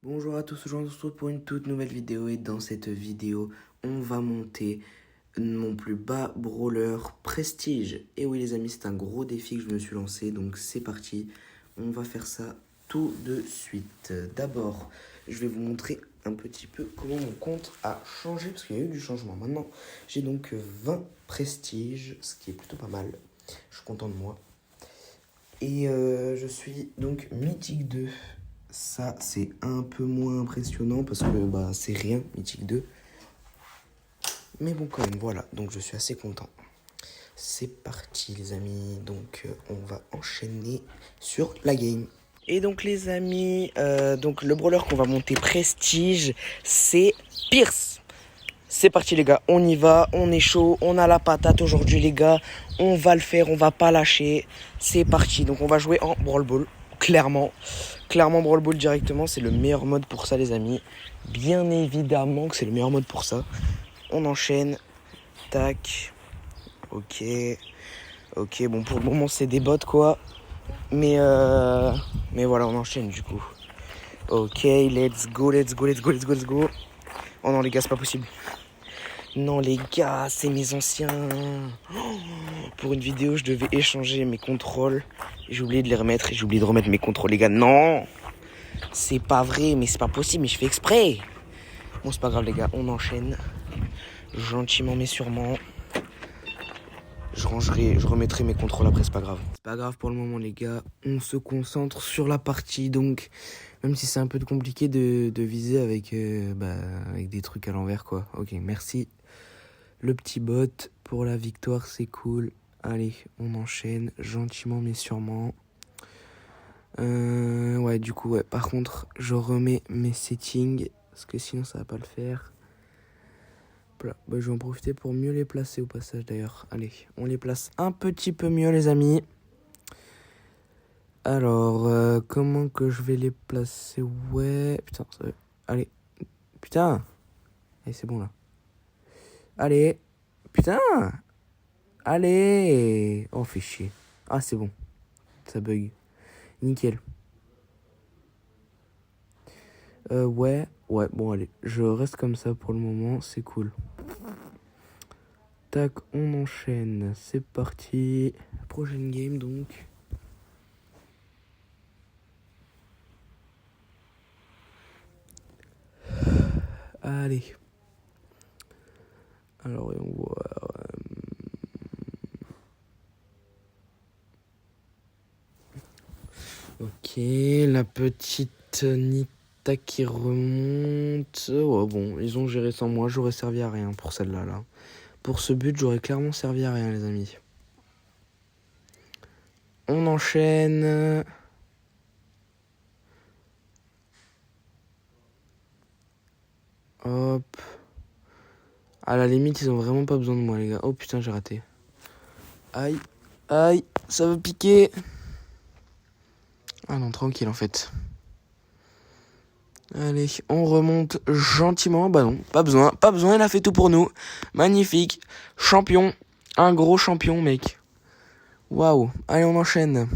Bonjour à tous, aujourd'hui on se retrouve pour une toute nouvelle vidéo et dans cette vidéo on va monter mon plus bas brawler prestige. Et oui les amis, c'est un gros défi que je me suis lancé, donc c'est parti, on va faire ça tout de suite. D'abord je vais vous montrer un petit peu comment mon compte a changé parce qu'il y a eu du changement. Maintenant j'ai donc 20 prestiges, ce qui est plutôt pas mal, je suis content de moi. Et je suis donc mythique 2. Ça, c'est un peu moins impressionnant parce que c'est rien, mythique 2. Mais bon, quand même, voilà. Donc, je suis assez content. C'est parti, les amis. Donc, on va enchaîner sur la game. Et donc, les amis, donc le brawler qu'on va monter prestige, c'est Pierce. C'est parti, les gars. On y va. On est chaud. On a la patate aujourd'hui, les gars. On va le faire. On va pas lâcher. C'est parti. Donc, on va jouer en Brawl Ball. Clairement Brawl Ball directement, c'est le meilleur mode pour ça, les amis. Bien évidemment que c'est le meilleur mode pour ça. On enchaîne. Tac. Ok. Ok, bon, pour le moment, c'est des bots, quoi. Mais voilà, on enchaîne, du coup. Ok, let's go. Oh non, les gars, c'est pas possible. Non, les gars, c'est mes anciens. Pour une vidéo, je devais échanger mes contrôles. J'ai oublié de les remettre et j'ai oublié de remettre mes contrôles, les gars. Non! C'est pas vrai, mais c'est pas possible, mais je fais exprès. Bon, c'est pas grave, les gars, on enchaîne. Gentiment, mais sûrement. Je remettrai mes contrôles après, c'est pas grave. C'est pas grave pour le moment, les gars. On se concentre sur la partie, donc. Même si c'est un peu compliqué de viser avec des trucs à l'envers, quoi. Ok, merci. Le petit bot pour la victoire, c'est cool. Allez, on enchaîne gentiment, mais sûrement. Ouais, du coup, ouais. Par contre, je remets mes settings parce que sinon ça va pas le faire. Voilà. Je vais en profiter pour mieux les placer au passage d'ailleurs. Allez, on les place un petit peu mieux, les amis. Alors, comment que je vais les placer? Ouais, putain, ça va. Allez, putain. Allez, c'est bon là. Allez, putain. Allez. Oh, fait chier. Ah, c'est bon. Ça bug. Nickel. Ouais, bon allez, je reste comme ça pour le moment, c'est cool. Tac, on enchaîne, c'est parti. Prochaine game donc. Allez. Alors, on voit. Ok, la petite Nita qui remonte. Oh, bon, ils ont géré sans moi, j'aurais servi à rien pour celle-là. Là. Pour ce but, j'aurais clairement servi à rien, les amis. On enchaîne. Hop. À la limite, ils ont vraiment pas besoin de moi, les gars. Oh putain, j'ai raté. Aïe, aïe, ça veut piquer. Ah non, tranquille en fait. Allez, on remonte gentiment. Bah non, pas besoin, il a fait tout pour nous. Magnifique, champion, un gros champion, mec. Waouh, allez, on enchaîne.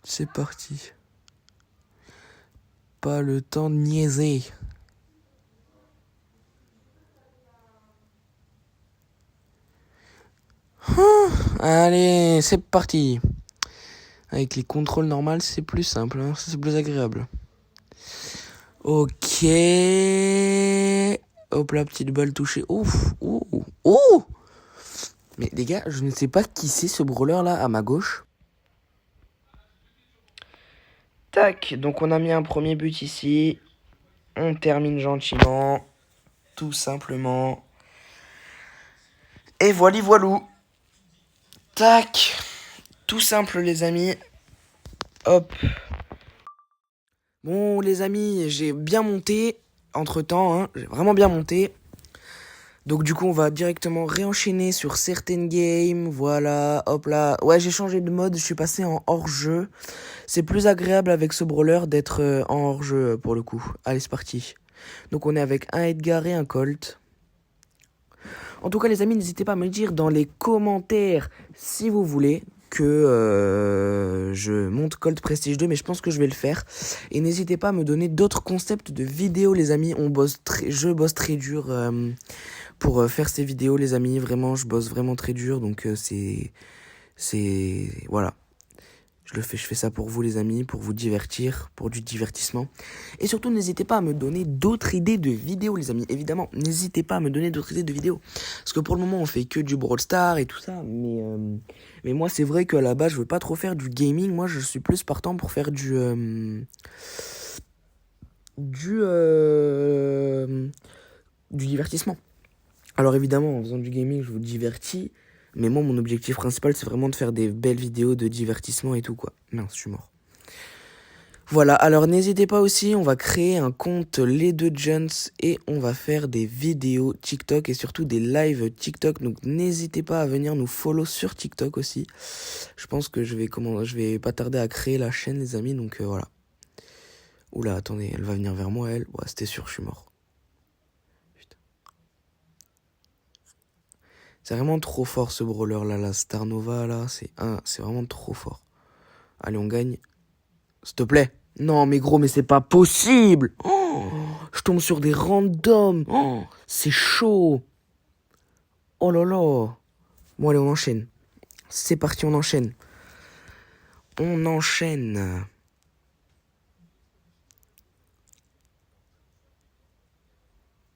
C'est parti. Pas le temps de niaiser. Allez, c'est parti. Avec les contrôles normaux, c'est plus simple, hein, c'est plus agréable. Ok. Hop là, petite balle touchée. Ouf, ouh. Mais les gars, je ne sais pas qui c'est ce brawler là à ma gauche. Tac, donc on a mis un premier but ici. On termine gentiment. Tout simplement. Et voilou. Tac. Tout simple les amis. Hop. Bon les amis, j'ai bien monté. Entre temps, hein, j'ai vraiment bien monté. Donc du coup on va directement réenchaîner sur certaines games. Voilà, hop là. Ouais, j'ai changé de mode, je suis passé en hors-jeu. C'est plus agréable avec ce brawler d'être en hors-jeu pour le coup. Allez, c'est parti. Donc on est avec un Edgar et un Colt. En tout cas les amis, n'hésitez pas à me dire dans les commentaires si vous voulez que je monte Colt Prestige 2, mais je pense que je vais le faire. Et n'hésitez pas à me donner d'autres concepts de vidéos, les amis. Je bosse très dur pour faire ces vidéos, les amis. Vraiment, je bosse vraiment très dur, donc voilà. Je fais ça pour vous, les amis, pour vous divertir, pour du divertissement. Et surtout, n'hésitez pas à me donner d'autres idées de vidéos, les amis. Évidemment, n'hésitez pas à me donner d'autres idées de vidéos. Parce que pour le moment, on fait que du Brawl Stars et tout ça. Mais moi, c'est vrai qu'à la base, je veux pas trop faire du gaming. Moi, je suis plus partant pour faire du divertissement. Alors évidemment, en faisant du gaming, je vous divertis. Mais moi, mon objectif principal, c'est vraiment de faire des belles vidéos de divertissement et tout, quoi. Mince, je suis mort. Voilà, alors n'hésitez pas aussi, on va créer un compte Les Deux Jones et on va faire des vidéos TikTok et surtout des lives TikTok. Donc n'hésitez pas à venir nous follow sur TikTok aussi. Je pense que je vais pas tarder à créer la chaîne, les amis, donc voilà. Oula, attendez, elle va venir vers moi, elle. Ouais, c'était sûr, je suis mort. C'est vraiment trop fort ce brawler là, la Star Nova là, c'est vraiment trop fort. Allez, on gagne. S'il te plaît. Non mais gros, mais c'est pas possible. Oh, je tombe sur des randoms. Oh, c'est chaud. Oh là là. Bon allez, on enchaîne. C'est parti, on enchaîne. On enchaîne.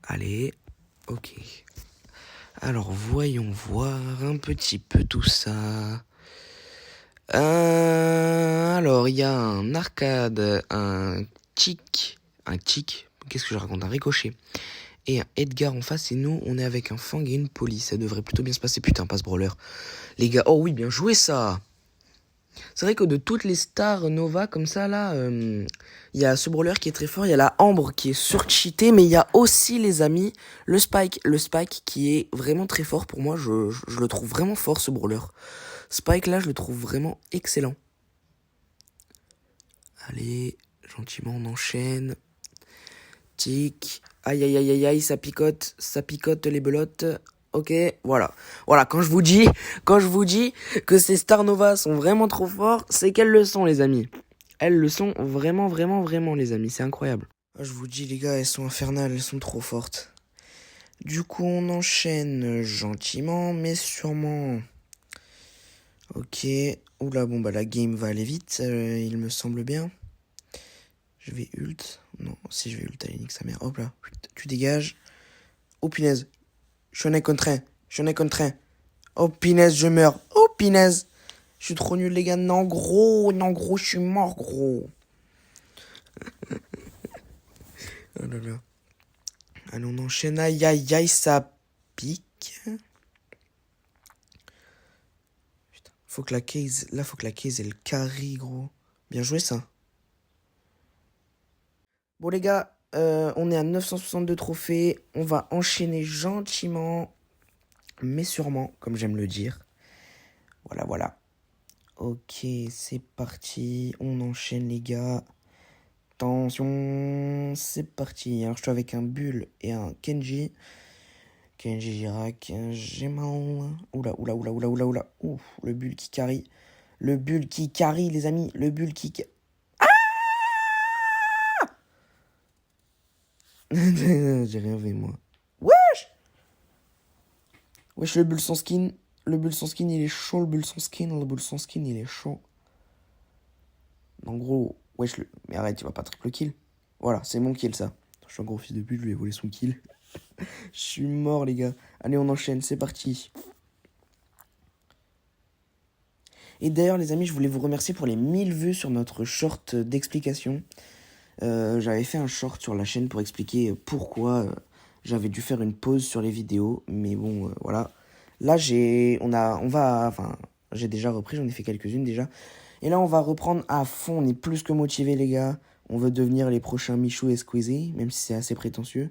Allez, ok. Alors voyons voir un petit peu tout ça. Alors, il y a un arcade, un tic, qu'est-ce que je raconte, un ricochet, et un Edgar en face, et nous, on est avec un Fang et une police. Ça devrait plutôt bien se passer, putain, passe brawler. Les gars, oh oui, bien joué ça. C'est vrai que de toutes les stars Nova comme ça, là, il y a ce brawler qui est très fort, il y a la Ambre qui est surcheatée, mais il y a aussi, les amis, le Spike qui est vraiment très fort pour moi, je le trouve vraiment fort, ce brawler. Spike, là, je le trouve vraiment excellent. Allez, gentiment, on enchaîne. Tic. Aïe, aïe, aïe, aïe, aïe, ça picote les belotes. Ok, voilà. Voilà, quand je vous dis que ces Star Nova sont vraiment trop forts, c'est qu'elles le sont, les amis. Elles le sont vraiment, vraiment, vraiment, les amis. C'est incroyable. Je vous dis, les gars, elles sont infernales, elles sont trop fortes. Du coup, on enchaîne gentiment, mais sûrement. Ok. Oula, bon, bah, la game va aller vite, il me semble bien. Je vais ult. Non, si je vais ult, allez, nique sa mère. Hop là, tu dégages. Oh punaise. Je suis contre un. Oh punaise, je meurs. Oh punaise. Je suis trop nul, les gars. Non, gros, je suis mort, gros. Oh là là. Allez, on enchaîne. Aïe, aïe, aïe, ça pique. Putain. Faut que la case, elle carry, gros. Bien joué, ça. Bon, les gars, on est à 962 trophées. On va enchaîner gentiment, mais sûrement, comme j'aime le dire. Voilà, voilà. Ok, c'est parti. On enchaîne, les gars. Attention, c'est parti. Alors, je suis avec un Bull et un Kenji. Kenji Girac, j'ai mal. Oula, oula, oula, oula, oula, oula. Ouf, le Bull qui carry. Le Bull qui carry, les amis. Le Bull qui... J'ai rien vu, moi. Wesh! Wesh, le Bull sans skin. Le Bull sans skin, il est chaud. Le Bull sans skin, il est chaud. En gros, wesh, mais arrête, il va pas triple kill. Voilà, c'est mon kill, ça. Je suis un gros fils de pute, je lui ai volé son kill. Je suis mort, les gars. Allez, on enchaîne, c'est parti. Et d'ailleurs, les amis, je voulais vous remercier pour les 1000 vues sur notre short d'explication. J'avais fait un short sur la chaîne pour expliquer pourquoi j'avais dû faire une pause sur les vidéos. Mais bon, voilà. Là, j'ai déjà repris, j'en ai fait quelques-unes déjà. Et là, on va reprendre à fond. On est plus que motivés, les gars. On veut devenir les prochains Michou et Squeezie, même si c'est assez prétentieux.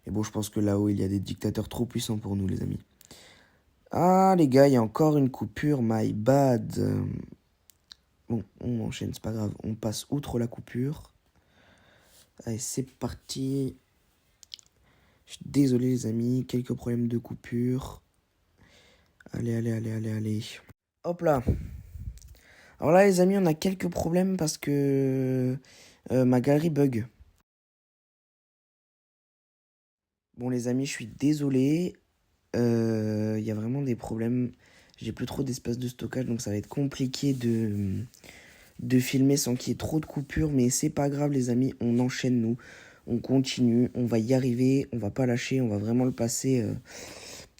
Et bon, je pense que là-haut, il y a des dictateurs trop puissants pour nous, les amis. Ah, les gars, il y a encore une coupure. My bad. Bon, on enchaîne, c'est pas grave. On passe outre la coupure. Allez, c'est parti. Je suis désolé, les amis. Quelques problèmes de coupure. Allez, allez, allez, allez, allez. Hop là. Alors là, les amis, on a quelques problèmes parce que ma galerie bug. Bon, les amis, je suis désolé. Il y a vraiment des problèmes. J'ai plus trop d'espace de stockage, donc ça va être compliqué de filmer sans qu'il y ait trop de coupures. Mais c'est pas grave, les amis, on enchaîne, nous. On continue, on va y arriver, on va pas lâcher, on va vraiment le passer.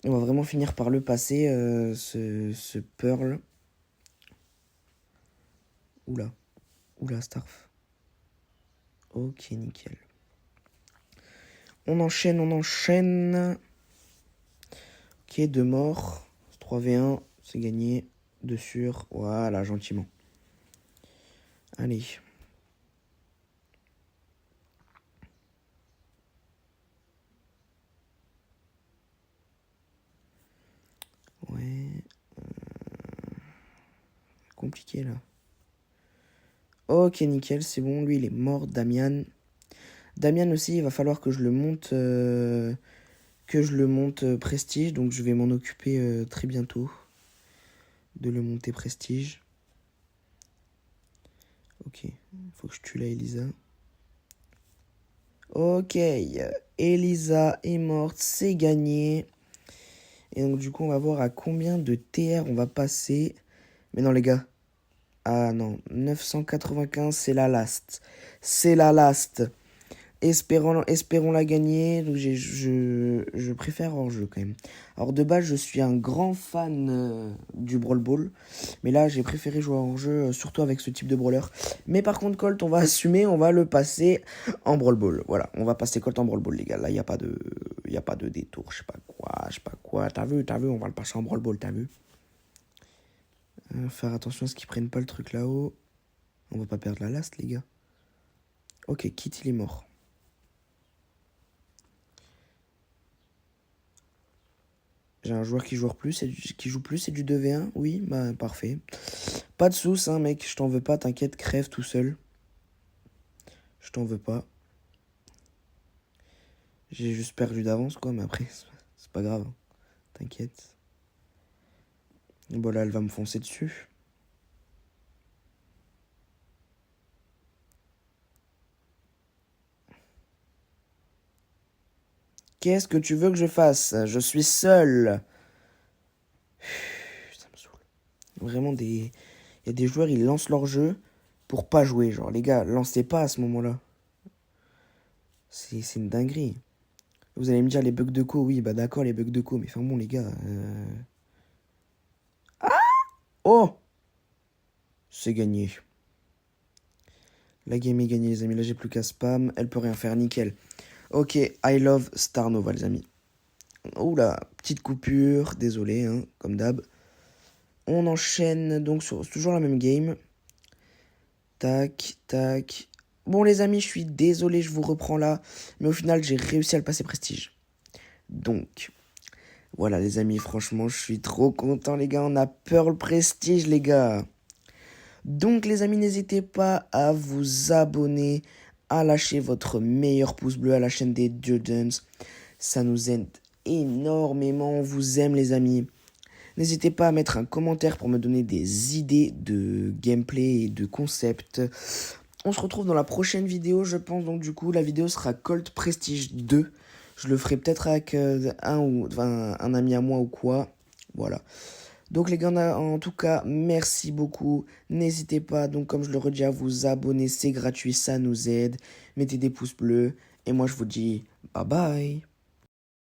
On va vraiment finir par le passer, ce Pearl. Oula, oula, Starf. Ok, nickel. On enchaîne, on enchaîne. Ok, 2 morts. 3v1, c'est gagné. 2 sur. Voilà, gentiment. Allez. Ouais. Compliqué là. Ok, nickel, c'est bon. Lui, il est mort. Damian. Damian aussi, il va falloir que je le monte. Prestige. Donc, je vais m'en occuper très bientôt. De le monter Prestige. Ok. Faut que je tue la Elisa. Ok. Elisa est morte. C'est gagné. Et donc, du coup, on va voir à combien de TR on va passer. Mais non, les gars. Ah non, 995, c'est la last. C'est la last. Espérons la gagner. Donc je préfère hors-jeu quand même. Alors de base, je suis un grand fan du Brawl Ball. Mais là, j'ai préféré jouer hors-jeu, surtout avec ce type de brawler. Mais par contre, Colt, on va assumer, on va le passer en Brawl Ball. Voilà, on va passer Colt en Brawl Ball, les gars. Là, il n'y a pas de détour, je sais pas quoi. T'as vu, on va le passer en Brawl Ball, t'as vu. Faire attention à ce qu'ils prennent pas le truc là-haut. On va pas perdre la last, les gars. Ok, Kit, il est mort. J'ai un joueur qui joue plus, c'est du 2v1. Oui, bah parfait. Pas de sous, hein, mec, je t'en veux pas, t'inquiète, crève tout seul. Je t'en veux pas. J'ai juste perdu d'avance, quoi, mais après, c'est pas grave. Hein. T'inquiète. Bon, là, elle va me foncer dessus. Qu'est-ce que tu veux que je fasse? Je suis seul. Ça me saoule. Vraiment, il y a des joueurs, ils lancent leur jeu pour pas jouer. Genre, les gars, lancez pas à ce moment-là. C'est une dinguerie. Vous allez me dire les bugs de co. Oui, bah d'accord, les bugs de co. Mais enfin bon, les gars. Oh! C'est gagné. La game est gagnée, les amis. Là, j'ai plus qu'à spam. Elle peut rien faire, nickel. Ok, I love Star Nova, les amis. Oula, petite coupure. Désolé, hein, comme d'hab. On enchaîne donc sur toujours la même game. Tac, tac. Bon, les amis, je suis désolé, je vous reprends là. Mais au final, j'ai réussi à le passer prestige. Donc, voilà, les amis, franchement, je suis trop content, les gars. On a Pearl Prestige, les gars. Donc, les amis, n'hésitez pas à vous abonner, à lâcher votre meilleur pouce bleu à la chaîne des Jordans. Ça nous aide énormément. On vous aime, les amis. N'hésitez pas à mettre un commentaire pour me donner des idées de gameplay et de concept. On se retrouve dans la prochaine vidéo, je pense. Donc, du coup, la vidéo sera Colt Prestige 2. Je le ferai peut-être avec un ami à moi ou quoi. Voilà. Donc les gars, en tout cas, merci beaucoup. N'hésitez pas, donc comme je le redis, à vous abonner. C'est gratuit, ça nous aide. Mettez des pouces bleus. Et moi, je vous dis bye bye.